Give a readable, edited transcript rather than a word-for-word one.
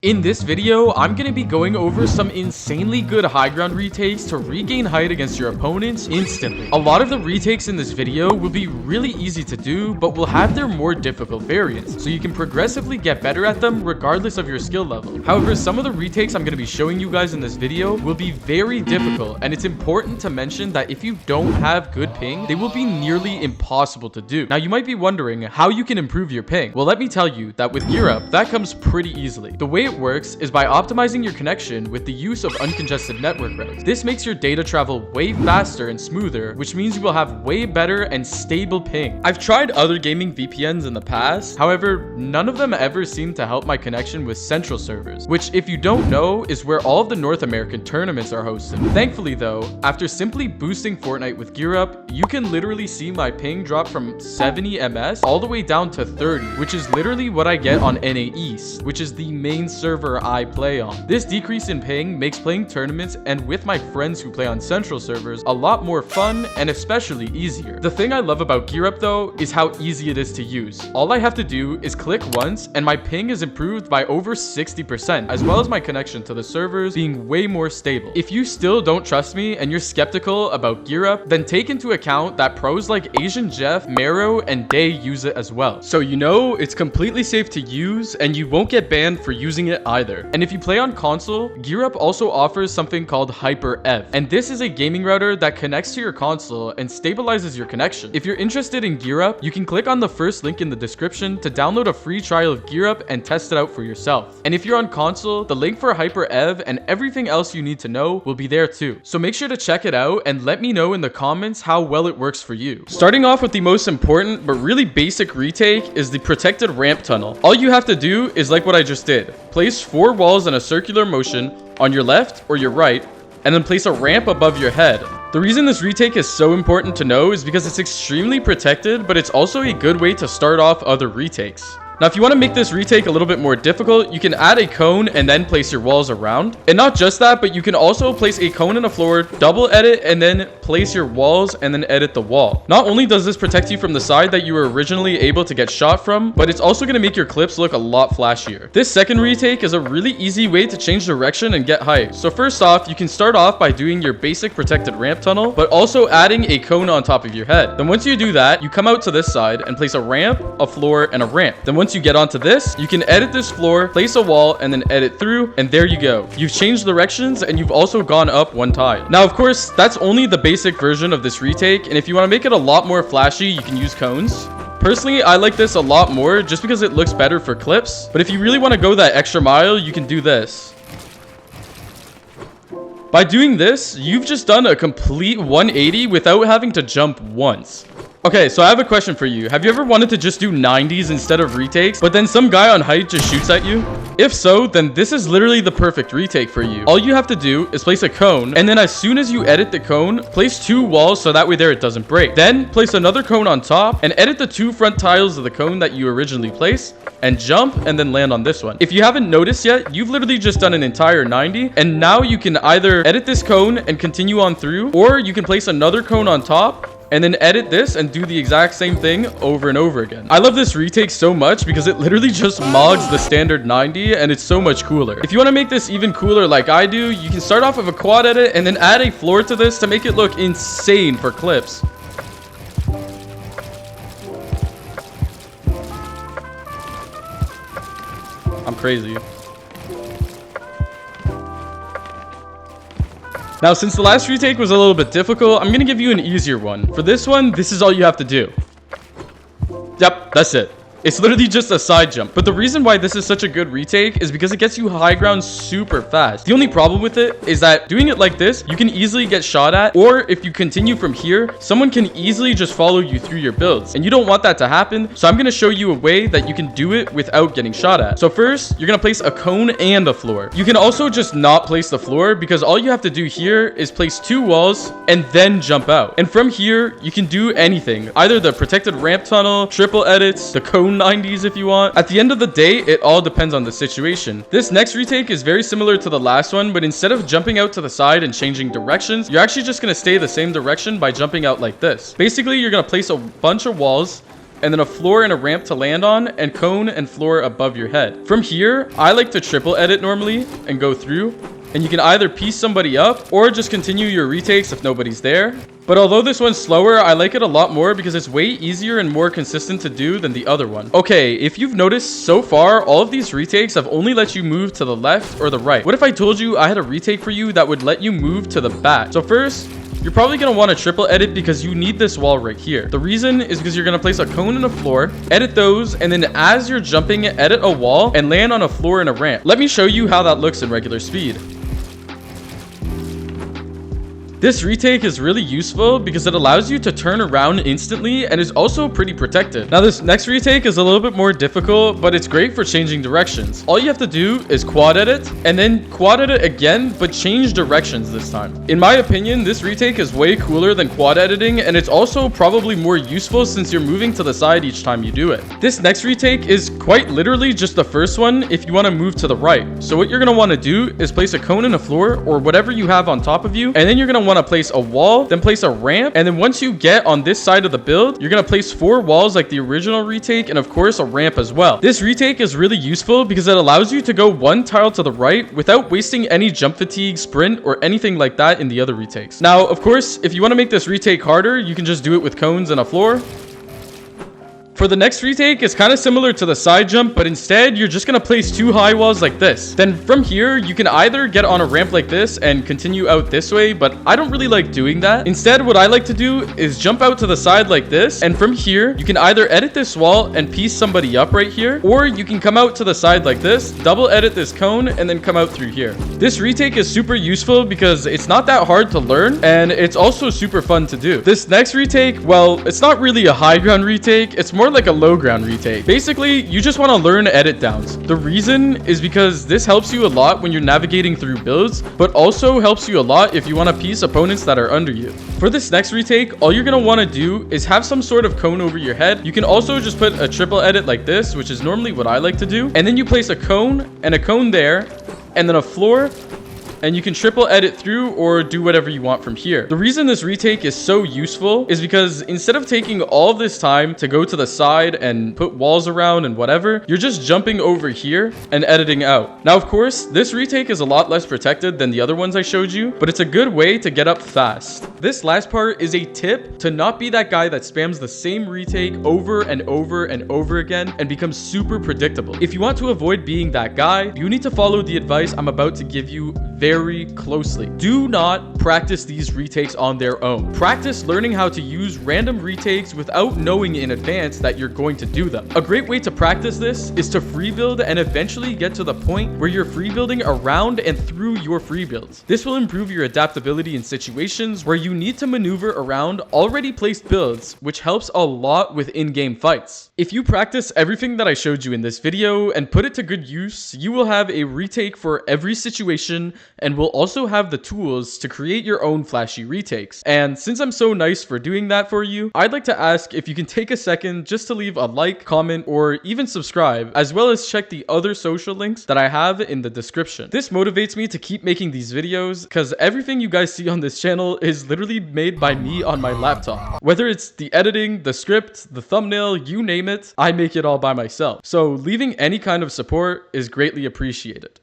In this video, I'm going to be going over some insanely good high ground retakes to regain height against your opponents instantly. A lot of the retakes in this video will be really easy to do, but will have their more difficult variants, so you can progressively get better at them regardless of your skill level. However, some of the retakes I'm going to be showing you guys in this video will be very difficult, and it's important to mention that if you don't have good ping, they will be nearly impossible to do. Now, you might be wondering how you can improve your ping. Well, let me tell you that with Gear Up, that comes pretty easily. The way it works is by optimizing your connection with the use of uncongested network routes. This makes your data travel way faster and smoother, which means you will have way better and stable ping. I've tried other gaming VPNs in the past, however, none of them ever seem to help my connection with central servers, which, if you don't know, is where all of the North American tournaments are hosted. Thankfully though, after simply boosting Fortnite with Gear Up, you can literally see my ping drop from 70 ms all the way down to 30, which is literally what I get on NA East, which is the main server I play on. This decrease in ping makes playing tournaments and with my friends who play on central servers a lot more fun and especially easier. The thing I love about Gear Up though is how easy it is to use. All I have to do is click once and my ping is improved by over 60%, as well as my connection to the servers being way more stable. If you still don't trust me and you're skeptical about Gear Up, then take into account that pros like Asian Jeff, Mero, and Day use it as well. So you know it's completely safe to use and you won't get banned for using it either. And if you play on console, Gear Up also offers something called Hyper Ev, and this is a gaming router that connects to your console and stabilizes your connection. If you're interested in Gear Up, you can click on the first link in the description to download a free trial of Gear Up and test it out for yourself. And if you're on console, the link for Hyper Ev and everything else you need to know will be there too. So make sure to check it out and let me know in the comments how well it works for you. Starting off with the most important but really basic retake is the protected ramp tunnel. All you have to do is like what I just did. Place 4 walls in a circular motion on your left or your right, and then place a ramp above your head. The reason this retake is so important to know is because it's extremely protected, but it's also a good way to start off other retakes. Now, if you want to make this retake a little bit more difficult, you can add a cone and then place your walls around. And not just that, but you can also place a cone in the floor, double edit, and then place your walls and then edit the wall. Not only does this protect you from the side that you were originally able to get shot from, but it's also going to make your clips look a lot flashier. This second retake is a really easy way to change direction and get height. So first off, you can start off by doing your basic protected ramp tunnel, but also adding a cone on top of your head. Then once you do that, you come out to this side and place a ramp, a floor, and a ramp. Then once you get onto this, you can edit this floor, place a wall, and then edit through, and there you go. You've changed directions and you've also gone up 1 tile. Now, of course, that's only the basic version of this retake, and if you want to make it a lot more flashy, you can use cones. Personally, I like this a lot more just because it looks better for clips, but if you really want to go that extra mile, you can do this. By doing this, you've just done a complete 180 without having to jump once. Okay, so I have a question for you. Have you ever wanted to just do 90s instead of retakes, but then some guy on height just shoots at you? If so, then this is literally the perfect retake for you. All you have to do is place a cone, and then as soon as you edit the cone, place 2 walls so that way there it doesn't break. Then place another cone on top and edit the 2 front tiles of the cone that you originally placed, and jump and then land on this one. If you haven't noticed yet, you've literally just done an entire 90, and now you can either edit this cone and continue on through, or you can place another cone on top and then edit this and do the exact same thing over and over again. I love this retake so much because it literally just mods the standard 90 and it's so much cooler. If you want to make this even cooler like I do, you can start off with a quad edit and then add a floor to this to make it look insane for clips. I'm crazy. Now, since the last retake was a little bit difficult, I'm going to give you an easier one. For this one, this is all you have to do. Yep, that's it. It's literally just a side jump. But the reason why this is such a good retake is because it gets you high ground super fast. The only problem with it is that doing it like this, you can easily get shot at, or if you continue from here, someone can easily just follow you through your builds. And you don't want that to happen, so I'm going to show you a way that you can do it without getting shot at. So first, you're going to place a cone and a floor. You can also just not place the floor because all you have to do here is place 2 walls and then jump out. And from here, you can do anything. Either the protected ramp tunnel, triple edits, the cone 90s if you want. At the end of the day, it all depends on the situation. This next retake is very similar to the last one, but instead of jumping out to the side and changing directions, you're actually just going to stay the same direction by jumping out like this. Basically, you're going to place a bunch of walls, and then a floor and a ramp to land on, and cone and floor above your head. From here, I like to triple edit normally and go through, and you can either piece somebody up or just continue your retakes if nobody's there. But although this one's slower, I like it a lot more because it's way easier and more consistent to do than the other one. Okay, if you've noticed so far, all of these retakes have only let you move to the left or the right. What if I told you I had a retake for you that would let you move to the back? So first, you're probably going to want to triple edit because you need this wall right here. The reason is because you're going to place a cone and a floor, edit those, and then as you're jumping, edit a wall and land on a floor and a ramp. Let me show you how that looks in regular speed. This retake is really useful because it allows you to turn around instantly and is also pretty protected. Now this next retake is a little bit more difficult, but it's great for changing directions. All you have to do is quad edit and then quad edit again, but change directions this time. In my opinion, this retake is way cooler than quad editing, and it's also probably more useful since you're moving to the side each time you do it. This next retake is quite literally just the first one if you want to move to the right. So what you're going to want to do is place a cone and a floor or whatever you have on top of you, and then you're going to want to place a wall, then place a ramp, and then once you get on this side of the build, you're going to place 4 walls like the original retake, and of course a ramp as well. This retake is really useful because it allows you to go 1 tile to the right without wasting any jump fatigue, sprint, or anything like that in the other retakes. Now, of course, if you want to make this retake harder, you can just do it with cones and a floor. For the next retake, it's kind of similar to the side jump, but instead, you're just going to place 2 high walls like this. Then from here, you can either get on a ramp like this and continue out this way, but I don't really like doing that. Instead, what I like to do is jump out to the side like this, and from here, you can either edit this wall and piece somebody up right here, or you can come out to the side like this, double edit this cone, and then come out through here. This retake is super useful because it's not that hard to learn, and it's also super fun to do. This next retake, well, it's not really a high ground retake, it's more like a low ground retake. Basically, you just want to learn edit downs. The reason is because this helps you a lot when you're navigating through builds, but also helps you a lot if you want to piece opponents that are under you. For this next retake, all you're going to want to do is have some sort of cone over your head. You can also just put a triple edit like this, which is normally what I like to do, and then you place a cone and a cone there, and then a floor, and you can triple edit through or do whatever you want from here. The reason this retake is so useful is because instead of taking all this time to go to the side and put walls around and whatever, you're just jumping over here and editing out. Now, of course, this retake is a lot less protected than the other ones I showed you, but it's a good way to get up fast. This last part is a tip to not be that guy that spams the same retake over and over and over again and becomes super predictable. If you want to avoid being that guy, you need to follow the advice I'm about to give you very closely. Do not practice these retakes on their own. Practice learning how to use random retakes without knowing in advance that you're going to do them. A great way to practice this is to free build and eventually get to the point where you're free building around and through your free builds. This will improve your adaptability in situations where you need to maneuver around already placed builds, which helps a lot with in-game fights. If you practice everything that I showed you in this video and put it to good use, you will have a retake for every situation and will also have the tools to create your own flashy retakes. And since I'm so nice for doing that for you, I'd like to ask if you can take a second just to leave a like, comment, or even subscribe, as well as check the other social links that I have in the description. This motivates me to keep making these videos because everything you guys see on this channel is literally made by me on my laptop. Whether it's the editing, the script, the thumbnail, you name it, I make it all by myself. So leaving any kind of support is greatly appreciated.